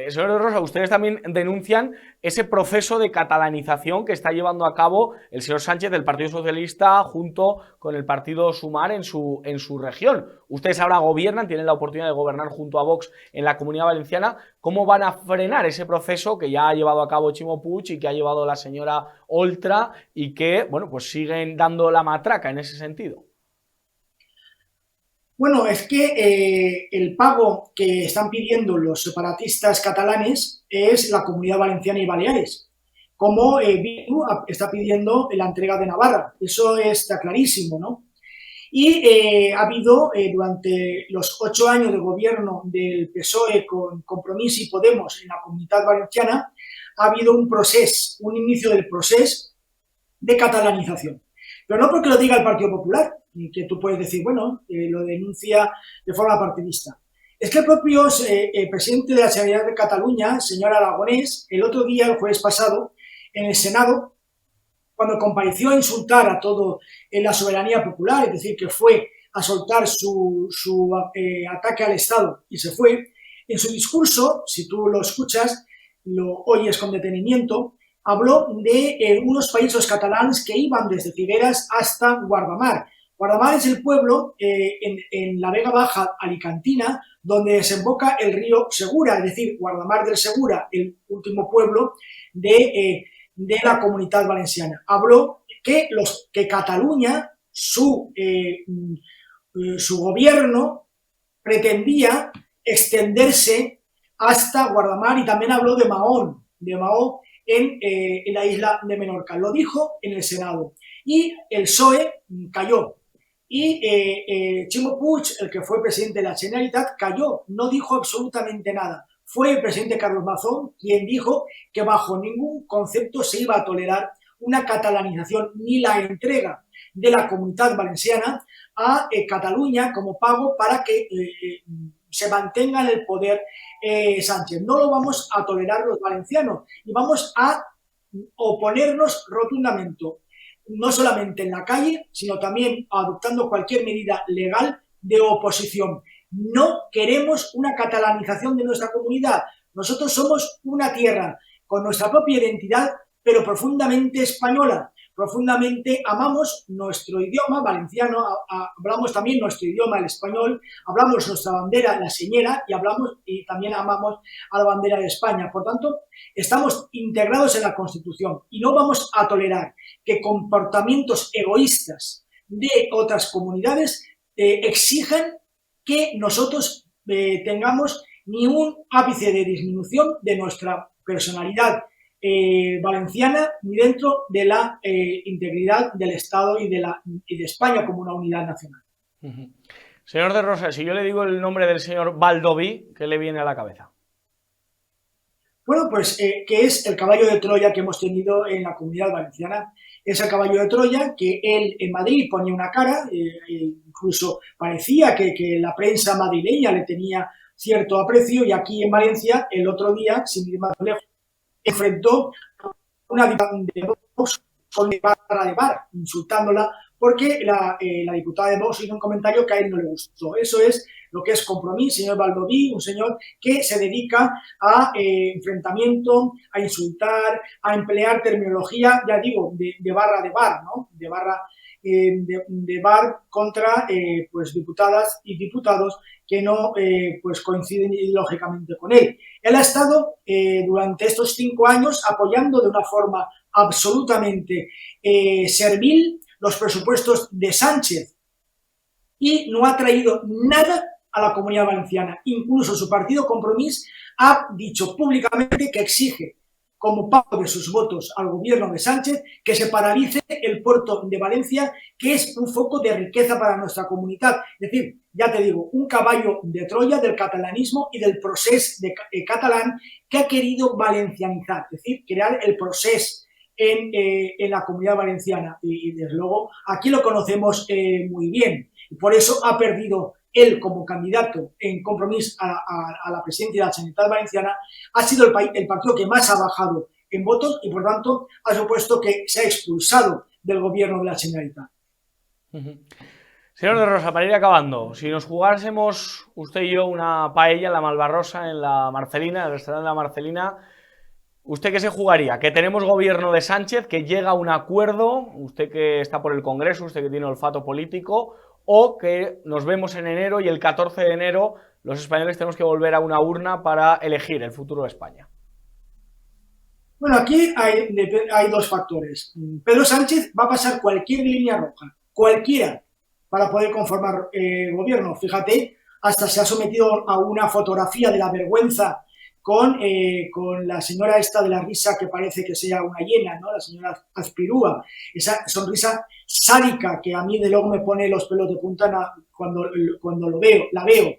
Señor de Rosa, ustedes también denuncian ese proceso de catalanización que está llevando a cabo el señor Sánchez del Partido Socialista junto con el partido Sumar en su región. Ustedes ahora gobiernan, tienen la oportunidad de gobernar junto a Vox en la Comunidad Valenciana. ¿Cómo van a frenar ese proceso que ya ha llevado a cabo Ximo Puig y que ha llevado la señora Oltra y que, bueno, pues siguen dando la matraca en ese sentido? Bueno, es que el pago que están pidiendo los separatistas catalanes es la Comunidad Valenciana y Baleares, como Bildu está pidiendo la entrega de Navarra. Eso está clarísimo, ¿no? Y ha habido durante los 8 años de gobierno del PSOE con Compromís y Podemos en la Comunitat Valenciana, ha habido un inicio del proceso de catalanización. Pero no porque lo diga el Partido Popular, que tú puedes decir, bueno, lo denuncia de forma partidista. Es que el propio presidente de la Generalitat de Cataluña, señor Aragonés, el otro día, el jueves pasado, en el Senado, cuando compareció a insultar a todo en la soberanía popular, es decir, que fue a soltar su ataque al Estado y se fue, en su discurso, si tú lo escuchas, lo oyes con detenimiento, habló de unos países catalanes que iban desde Figueras hasta Guardamar. Guardamar es el pueblo en la Vega Baja alicantina donde desemboca el río Segura, es decir, Guardamar del Segura, el último pueblo de la Comunitat Valenciana. Habló que Cataluña su gobierno pretendía extenderse hasta Guardamar, y también habló de Mahón en la isla de Menorca. Lo dijo en el Senado y el PSOE cayó. Y Ximo Puig, el que fue presidente de la Generalitat, cayó, no dijo absolutamente nada. Fue el presidente Carlos Mazón quien dijo que bajo ningún concepto se iba a tolerar una catalanización ni la entrega de la Comunitat Valenciana a Cataluña como pago para que se mantenga en el poder Sánchez. No lo vamos a tolerar los valencianos y vamos a oponernos rotundamente, no solamente en la calle, sino también adoptando cualquier medida legal de oposición. No queremos una catalanización de nuestra comunidad. Nosotros somos una tierra con nuestra propia identidad, pero profundamente española. Profundamente amamos nuestro idioma valenciano, hablamos también nuestro idioma, el español, hablamos nuestra bandera, la señera, y también amamos a la bandera de España. Por tanto, estamos integrados en la Constitución y no vamos a tolerar que comportamientos egoístas de otras comunidades exijan que nosotros tengamos ni un ápice de disminución de nuestra personalidad valenciana, ni dentro de la integridad del Estado y de España como una unidad nacional. Señor de Rosa, si yo le digo el nombre del señor Baldoví, ¿qué le viene a la cabeza? Bueno, pues que es el caballo de Troya que hemos tenido en la Comunidad Valenciana. Es el caballo de Troya que él en Madrid ponía una cara, incluso parecía que la prensa madrileña le tenía cierto aprecio, y aquí en Valencia el otro día, sin ir más lejos, enfrentó una diputada de Vox con Barra de Bar, insultándola porque la diputada de Vox hizo un comentario que a él no le gustó. Eso es lo que es Compromís, señor Baldoví, un señor que se dedica a enfrentamiento, a insultar, a emplear terminología, ya digo, de Barra de Bar, ¿no? De Barra de Bar contra pues diputadas y diputados que no pues coinciden ideológicamente con él. Él ha estado durante estos 5 años apoyando de una forma absolutamente servil los presupuestos de Sánchez y no ha traído nada a la Comunidad Valenciana. Incluso su partido Compromís ha dicho públicamente que exige, como pago de sus votos al gobierno de Sánchez, que se paralice el puerto de Valencia, que es un foco de riqueza para nuestra comunidad. Es decir, ya te digo, un caballo de Troya del catalanismo y del procés catalán que ha querido valencianizar, es decir, crear el procés en la Comunidad Valenciana. Y desde luego aquí lo conocemos muy bien. Y por eso ha perdido él como candidato en Compromís a la presidencia de la Generalitat Valenciana. Ha sido el partido que más ha bajado en votos y por tanto ha supuesto que se ha expulsado del gobierno de la Generalitat. Señor de Rosa, para ir acabando, si nos jugásemos usted y yo una paella en la Malvarrosa, en la Marcelina, en el restaurante de la Marcelina, ¿usted qué se jugaría? ¿Que tenemos gobierno de Sánchez, que llega a un acuerdo, usted que está por el Congreso, usted que tiene olfato político, o que nos vemos en enero y el 14 de enero los españoles tenemos que volver a una urna para elegir el futuro de España? Bueno, aquí hay 2 factores. Pedro Sánchez va a pasar cualquier línea roja, cualquiera, para poder conformar gobierno. Fíjate, hasta se ha sometido a una fotografía de la vergüenza con la señora esta de la risa que parece que sea una hiena, ¿no? La señora Azpirúa, esa sonrisa sádica que a mí de luego me pone los pelos de punta cuando la veo.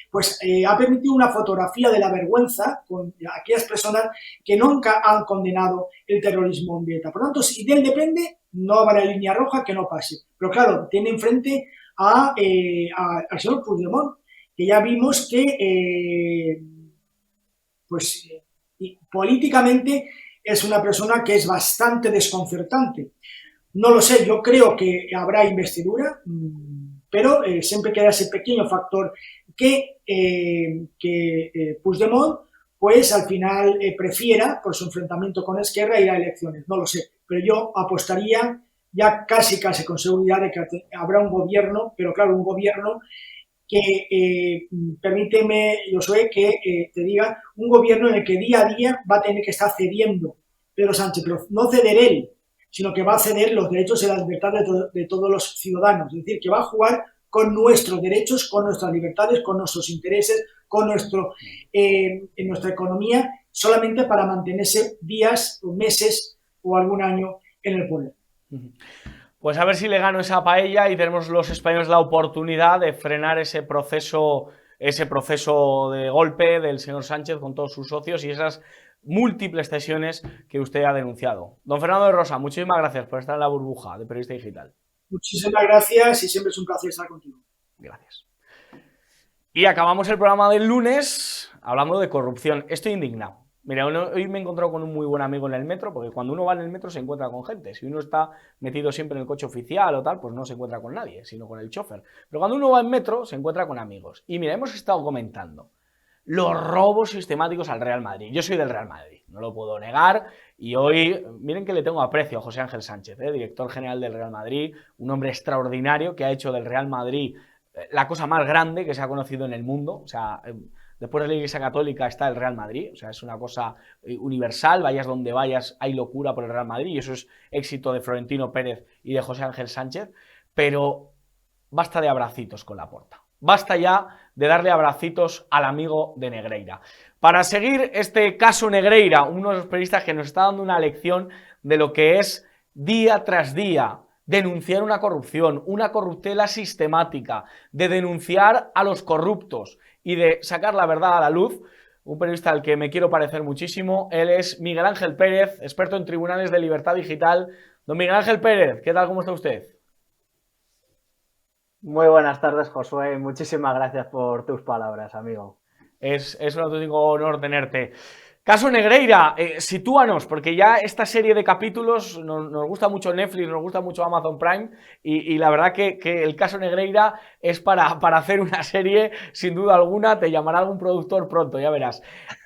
Pues ha permitido una fotografía de la vergüenza con aquellas personas que nunca han condenado el terrorismo de ETA. Por lo tanto, si de él depende, no habrá línea roja que no pase. Pero claro, tiene enfrente al señor Puigdemont, que ya vimos que pues políticamente es una persona que es bastante desconcertante. No lo sé, yo creo que habrá investidura, pero siempre queda ese pequeño factor que Puigdemont pues al final prefiera, por su enfrentamiento con Esquerra, ir a elecciones. No lo sé, pero yo apostaría ya casi con seguridad de que habrá un gobierno, pero claro, un gobierno que, permíteme, Josué, que te diga, un gobierno en el que día a día va a tener que estar cediendo Pedro Sánchez, pero no ceder él, sino que va a ceder los derechos y las libertades de todos los ciudadanos. Es decir, que va a jugar con nuestros derechos, con nuestras libertades, con nuestros intereses, con en nuestra economía, solamente para mantenerse días o meses o algún año en el poder. Pues a ver si le gano esa paella y tenemos los españoles la oportunidad de frenar ese proceso de golpe del señor Sánchez con todos sus socios y esas múltiples cesiones que usted ha denunciado. Don Fernando de Rosa, muchísimas gracias por estar en la burbuja de Periodista Digital. Muchísimas gracias y siempre es un placer estar contigo. Gracias. Y acabamos el programa del lunes hablando de corrupción. Estoy indignado. Mira, hoy me he encontrado con un muy buen amigo en el metro, porque cuando uno va en el metro se encuentra con gente. Si uno está metido siempre en el coche oficial o tal, pues no se encuentra con nadie, sino con el chofer. Pero cuando uno va en metro se encuentra con amigos. Y mira, hemos estado comentando los robos sistemáticos al Real Madrid. Yo soy del Real Madrid, no lo puedo negar. Y hoy, miren que le tengo aprecio a José Ángel Sánchez, director general del Real Madrid, un hombre extraordinario que ha hecho del Real Madrid la cosa más grande que se ha conocido en el mundo. O sea, después de la Iglesia Católica está el Real Madrid, o sea, es una cosa universal, vayas donde vayas, hay locura por el Real Madrid, y eso es éxito de Florentino Pérez y de José Ángel Sánchez, pero basta de abracitos con Laporta. Basta ya de darle abracitos al amigo de Negreira. Para seguir este caso Negreira, uno de los periodistas que nos está dando una lección de lo que es día tras día denunciar una corrupción, una corruptela sistemática, de denunciar a los corruptos y de sacar la verdad a la luz, un periodista al que me quiero parecer muchísimo. Él es Miguel Ángel Pérez, experto en tribunales de libertad digital. Don Miguel Ángel Pérez, ¿qué tal? ¿Cómo está usted? Muy buenas tardes, Josué. Muchísimas gracias por tus palabras, amigo. Es un auténtico honor tenerte. Caso Negreira, sitúanos, porque ya esta serie de capítulos nos gusta mucho Netflix, nos gusta mucho Amazon Prime, y la verdad que el caso Negreira es para hacer una serie, sin duda alguna. Te llamará algún productor pronto, ya verás.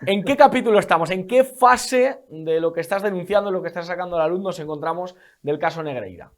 ¿En qué capítulo estamos? ¿En qué fase de lo que estás denunciando, lo que estás sacando a la luz, nos encontramos del caso Negreira?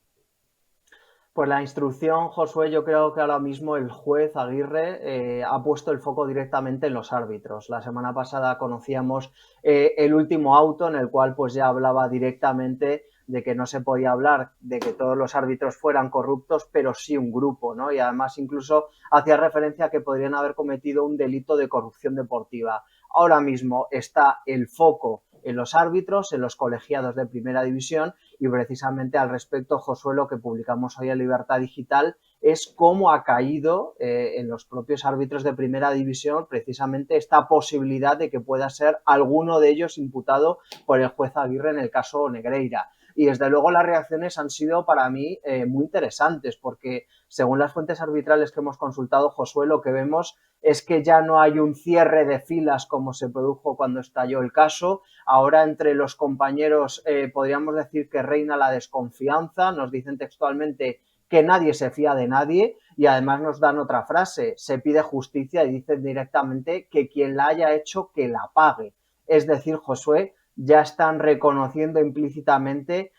Pues la instrucción, Josué, yo creo que ahora mismo el juez Aguirre ha puesto el foco directamente en los árbitros. La semana pasada conocíamos el último auto en el cual pues ya hablaba directamente de que no se podía hablar de que todos los árbitros fueran corruptos, pero sí un grupo, ¿no? Y además incluso hacía referencia a que podrían haber cometido un delito de corrupción deportiva. Ahora mismo está el foco en los árbitros, en los colegiados de primera división, y precisamente al respecto, Josué, lo que publicamos hoy en Libertad Digital es cómo ha caído en los propios árbitros de primera división precisamente esta posibilidad de que pueda ser alguno de ellos imputado por el juez Aguirre en el caso Negreira. Y desde luego las reacciones han sido para mí muy interesantes, porque según las fuentes arbitrales que hemos consultado, Josué, lo que vemos es que ya no hay un cierre de filas como se produjo cuando estalló el caso. Ahora entre los compañeros podríamos decir que reina la desconfianza. Nos dicen textualmente que nadie se fía de nadie, y además nos dan otra frase: se pide justicia, y dicen directamente que quien la haya hecho que la pague. Es decir, Josué, ya están reconociendo implícitamente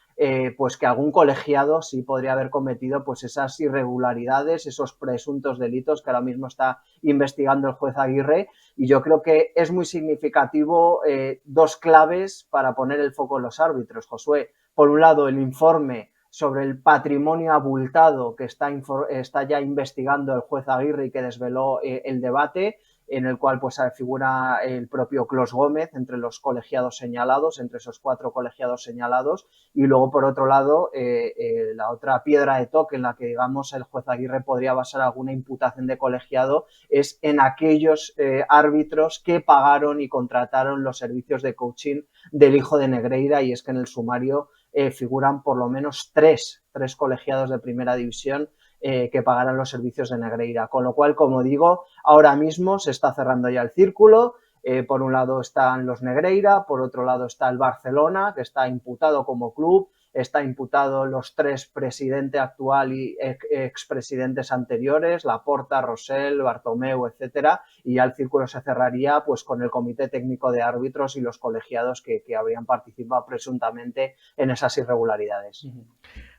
pues que algún colegiado sí podría haber cometido pues esas irregularidades, esos presuntos delitos que ahora mismo está investigando el juez Aguirre. Y yo creo que es muy significativo dos claves para poner el foco en los árbitros, Josué. Por un lado, el informe sobre el patrimonio abultado que está ya investigando el juez Aguirre y que desveló el debate, en el cual pues figura el propio Clos Gómez entre los colegiados señalados, entre esos 4 colegiados señalados. Y luego, por otro lado, la otra piedra de toque en la que, digamos, el juez Aguirre podría basar alguna imputación de colegiado es en aquellos árbitros que pagaron y contrataron los servicios de coaching del hijo de Negreira, y es que en el sumario figuran por lo menos tres colegiados de primera división que pagarán los servicios de Negreira. Con lo cual, como digo, ahora mismo se está cerrando ya el círculo. Por un lado están los Negreira, por otro lado está el Barcelona, que está imputado como club, está imputado los 3 presidentes actual y expresidentes anteriores, Laporta, Rosell, Bartomeu, etcétera, y ya el círculo se cerraría pues con el comité técnico de árbitros y los colegiados que habrían participado presuntamente en esas irregularidades.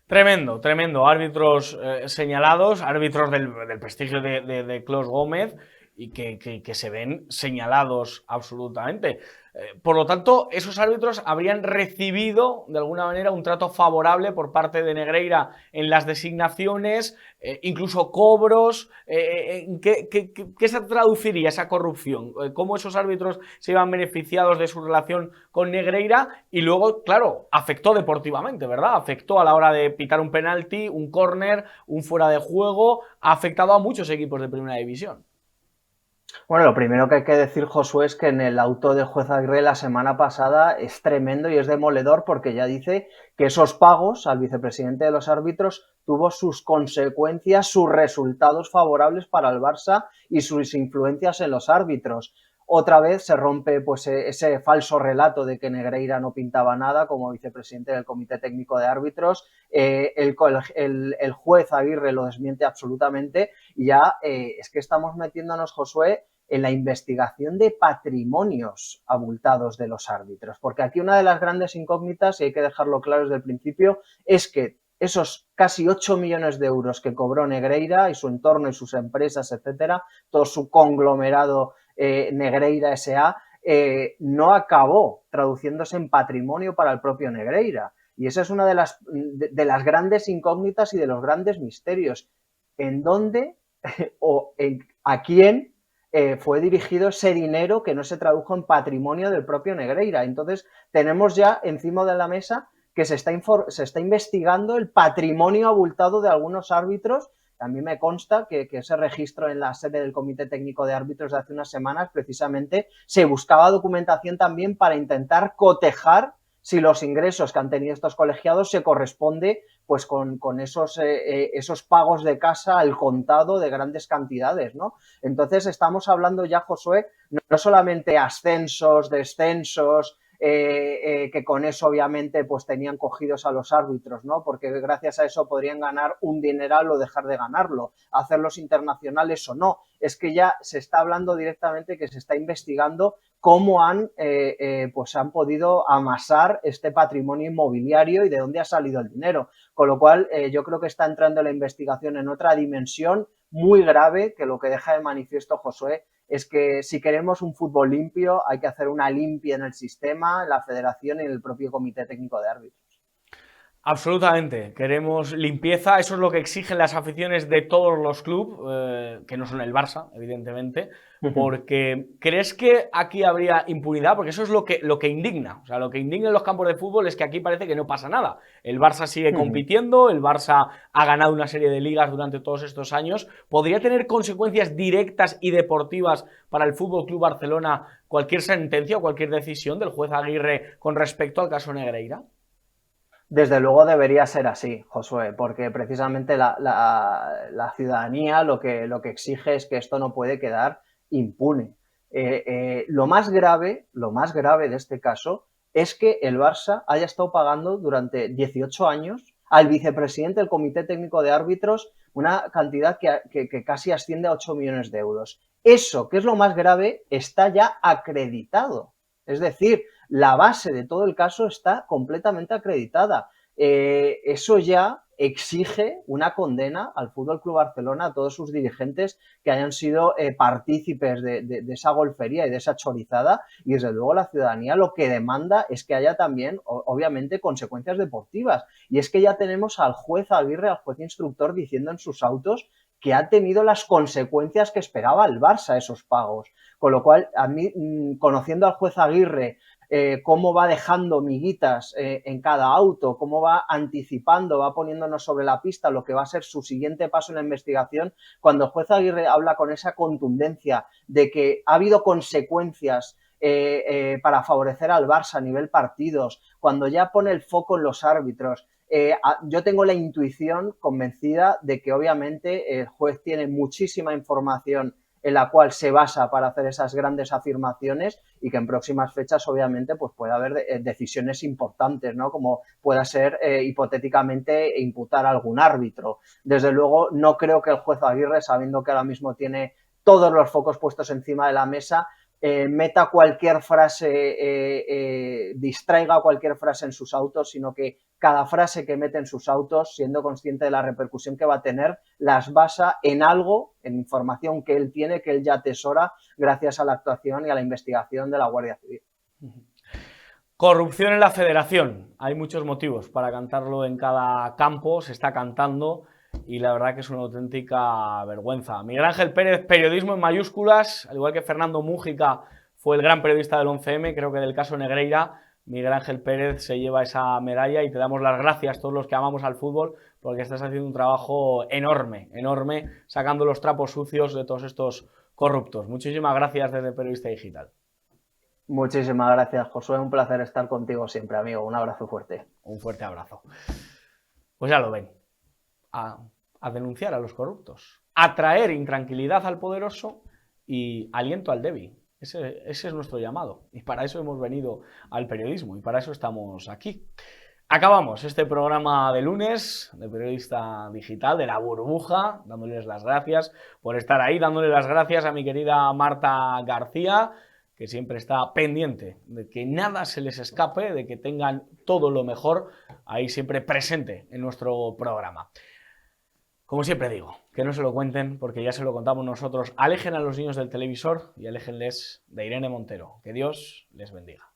Tremendo, tremendo. Árbitros señalados, árbitros del prestigio de Clos Gómez, y que se ven señalados absolutamente. Por lo tanto, esos árbitros habrían recibido de alguna manera un trato favorable por parte de Negreira en las designaciones, incluso cobros. ¿Qué se traduciría esa corrupción? ¿Cómo esos árbitros se iban beneficiados de su relación con Negreira? Y luego, claro, afectó deportivamente, ¿verdad? Afectó a la hora de pitar un penalti, un córner, un fuera de juego, ha afectado a muchos equipos de primera división. Bueno, lo primero que hay que decir, Josué, es que en el auto del juez Aguirre la semana pasada es tremendo y es demoledor porque ya dice que esos pagos al vicepresidente de los árbitros tuvo sus consecuencias, sus resultados favorables para el Barça y sus influencias en los árbitros. Otra vez se rompe pues ese falso relato de que Negreira no pintaba nada como vicepresidente del Comité Técnico de Árbitros. El juez Aguirre lo desmiente absolutamente y ya es que estamos metiéndonos, Josué, en la investigación de patrimonios abultados de los árbitros. Porque aquí una de las grandes incógnitas, y hay que dejarlo claro desde el principio, es que esos casi 8 millones de euros que cobró Negreira y su entorno y sus empresas, etcétera, todo su conglomerado Negreira S.A., no acabó traduciéndose en patrimonio para el propio Negreira. Y esa es una de las grandes incógnitas y de los grandes misterios. ¿En dónde o a quién fue dirigido ese dinero que no se tradujo en patrimonio del propio Negreira? Entonces, tenemos ya encima de la mesa que se está investigando el patrimonio abultado de algunos árbitros. A mí me consta que ese registro en la sede del Comité Técnico de Árbitros de hace unas semanas, precisamente, se buscaba documentación también para intentar cotejar si los ingresos que han tenido estos colegiados se corresponde pues con esos pagos de casa al contado de grandes cantidades, ¿no? Entonces estamos hablando ya, Josué, no solamente ascensos, descensos, que con eso obviamente pues tenían cogidos a los árbitros, ¿no? Porque gracias a eso podrían ganar un dineral o dejar de ganarlo, hacerlos internacionales o no. Es que ya se está hablando directamente que se está investigando cómo han podido amasar este patrimonio inmobiliario y de dónde ha salido el dinero. Con lo cual, yo creo que está entrando la investigación en otra dimensión muy grave, que lo que deja de manifiesto, Josué, es que si queremos un fútbol limpio hay que hacer una limpia en el sistema, en la federación y en el propio Comité Técnico de Árbitros. Absolutamente, queremos limpieza, eso es lo que exigen las aficiones de todos los clubes, que no son el Barça, evidentemente, porque ¿crees que aquí habría impunidad? Porque eso es lo que indigna, o sea, lo que indigna en los campos de fútbol es que aquí parece que no pasa nada. El Barça sigue compitiendo, el Barça ha ganado una serie de ligas durante todos estos años. ¿Podría tener consecuencias directas y deportivas para el Fútbol Club Barcelona cualquier sentencia o cualquier decisión del juez Aguirre con respecto al caso Negreira? Desde luego debería ser así, Josué, porque precisamente la ciudadanía lo que exige es que esto no puede quedar impune. Lo más grave de este caso es que el Barça haya estado pagando durante 18 años al vicepresidente del Comité Técnico de Árbitros una cantidad que casi asciende a 8 millones de euros. Eso, que es lo más grave, está ya acreditado. Es decir, la base de todo el caso está completamente acreditada. Eso ya exige una condena al Fútbol Club Barcelona, a todos sus dirigentes que hayan sido partícipes de esa golfería y de esa chorizada, y desde luego la ciudadanía lo que demanda es que haya también, obviamente, consecuencias deportivas. Y es que ya tenemos al juez Aguirre, al juez instructor, diciendo en sus autos que ha tenido las consecuencias que esperaba el Barça esos pagos. Con lo cual, a mí, conociendo al juez Aguirre, cómo va dejando miguitas en cada auto, cómo va anticipando, va poniéndonos sobre la pista lo que va a ser su siguiente paso en la investigación, cuando el juez Aguirre habla con esa contundencia de que ha habido consecuencias para favorecer al Barça a nivel partidos, cuando ya pone el foco en los árbitros, yo tengo la intuición convencida de que obviamente el juez tiene muchísima información en la cual se basa para hacer esas grandes afirmaciones y que en próximas fechas obviamente pues puede haber decisiones importantes, ¿no? Como pueda ser hipotéticamente imputar a algún árbitro. Desde luego no creo que el juez Aguirre, sabiendo que ahora mismo tiene todos los focos puestos encima de la mesa, meta cualquier frase, distraiga cualquier frase en sus autos, sino que cada frase que mete en sus autos, siendo consciente de la repercusión que va a tener, las basa en algo, en información que él tiene, que él ya atesora gracias a la actuación y a la investigación de la Guardia Civil. Corrupción en la federación. Hay muchos motivos para cantarlo en cada campo, se está cantando y la verdad que es una auténtica vergüenza. Miguel Ángel Pérez, periodismo en mayúsculas, al igual que Fernando Mújica fue el gran periodista del 11M, creo que del caso Negreira, Miguel Ángel Pérez se lleva esa medalla y te damos las gracias todos los que amamos al fútbol porque estás haciendo un trabajo enorme, enorme, sacando los trapos sucios de todos estos corruptos. Muchísimas gracias desde Periodista Digital. Muchísimas gracias, Josué. Un placer estar contigo siempre, amigo. Un abrazo fuerte. Un fuerte abrazo. Pues ya lo ven. A denunciar a los corruptos. A traer intranquilidad al poderoso y aliento al débil. Ese es nuestro llamado. Y para eso hemos venido al periodismo. Y para eso estamos aquí. Acabamos este programa de lunes de Periodista Digital, de La Burbuja, dándoles las gracias por estar ahí, dándole las gracias a mi querida Marta García, que siempre está pendiente de que nada se les escape, de que tengan todo lo mejor ahí siempre presente en nuestro programa. Como siempre digo, que no se lo cuenten porque ya se lo contamos nosotros. Alejen a los niños del televisor y aléjenles de Irene Montero. Que Dios les bendiga.